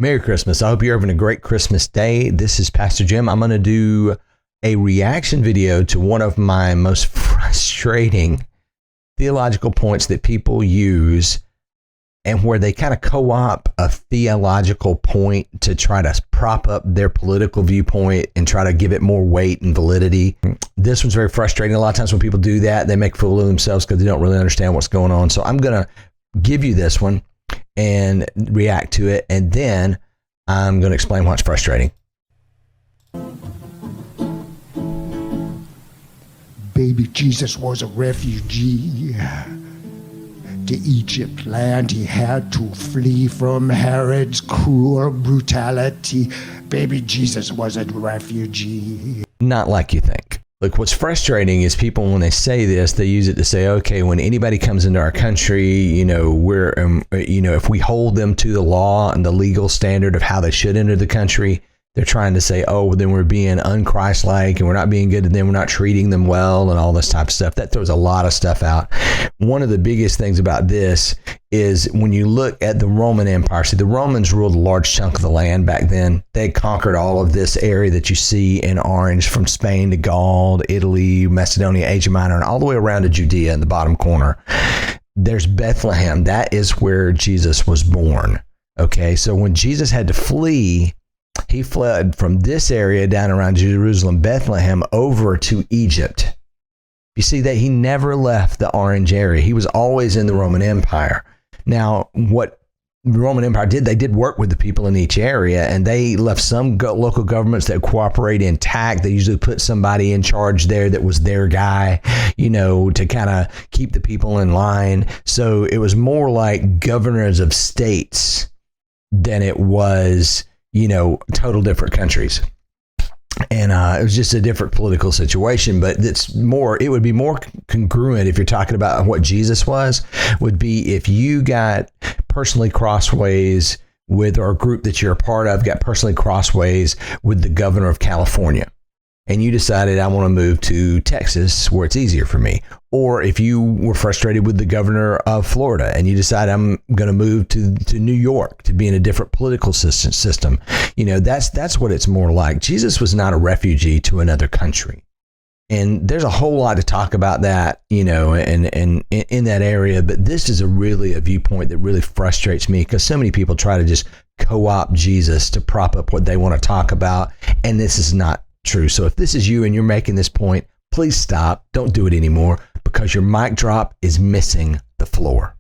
Merry Christmas. I hope you're having a great Christmas day. This is Pastor Jim. I'm going to do a reaction video to one of my most frustrating theological points that people use, and where they kind of co-opt a theological point to try to prop up their political viewpoint and try to give it more weight and validity. This one's very frustrating. A lot of times when people do that, they make a fool of themselves because they don't really understand what's going on. So I'm going to give you this one and react to it, and then I'm going to explain why it's frustrating. Baby Jesus was a refugee. To Egypt land he had to flee from Herod's cruel brutality. Baby Jesus was a refugee. Not like you think. Look, what's frustrating is people, when they say this, they use it to say, okay, when anybody comes into our country, we're, if we hold them to the law and the legal standard of how they should enter the country, they're trying to say, oh, well, then we're being unchristlike and we're not being good to them, we're not treating them well, and all this type of stuff. That throws a lot of stuff out. One of the biggest things about this is when you look at the Roman Empire. See, the Romans ruled a large chunk of the land back then. They conquered all of this area that you see in orange, from Spain to Gaul to Italy, Macedonia, Asia Minor, and all the way around to Judea in the bottom corner. There's Bethlehem. That is where Jesus was born. Okay, so when Jesus had to flee, he fled from this area down around Jerusalem, Bethlehem, over to Egypt. You see that he never left the orange area. He was always in the Roman Empire. Now, what the Roman Empire did, they did work with the people in each area, and they left some local governments that cooperate intact. They usually put somebody in charge there that was their guy, to kind of keep the people in line. So it was more like governors of states than it was total different countries. And it was just a different political situation, but it would be more congruent if you're talking about what Jesus would be if you got personally crossways with, or a group that you're a part of got personally crossways with the governor of California, and you decided, I want to move to Texas where it's easier for me. Or if you were frustrated with the governor of Florida and you decide, I'm going to move to New York to be in a different political system. That's what it's more like. Jesus was not a refugee to another country. And there's a whole lot to talk about that, and in that area. But this is really a viewpoint that really frustrates me, because so many people try to just co-opt Jesus to prop up what they want to talk about. And this is not true. So if this is you and you're making this point, please stop. Don't do it anymore, because your mic drop is missing the floor.